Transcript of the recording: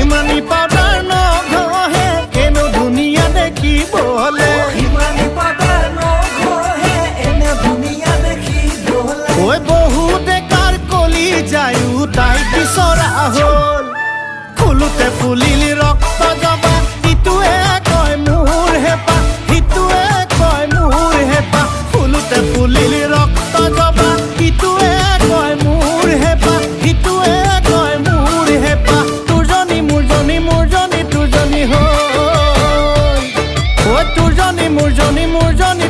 হিমানী powder নঘহে এনো ধুনীয়া দেখিবলে ঐ বহুতে কাৰ কলি যায়ো তাই বিচৰা হ'ল ফুলোতে ফুলিল ৰক্ত জবা ইটোৱে কয় মোৰ হেঁপাহ সিটোৱে কয় মোৰ হেঁপাহ ফুলোতে ফুলিল ৰক্ত জবা ইটোৱে কয় মোৰ হেঁপাহ সিটোৱে কয় মোৰ হেঁপাহ তোৰজনী মোৰজনী মোৰজনী তোৰজনী হৈ ঐ তোৰজনী মোৰজনী মোৰজনী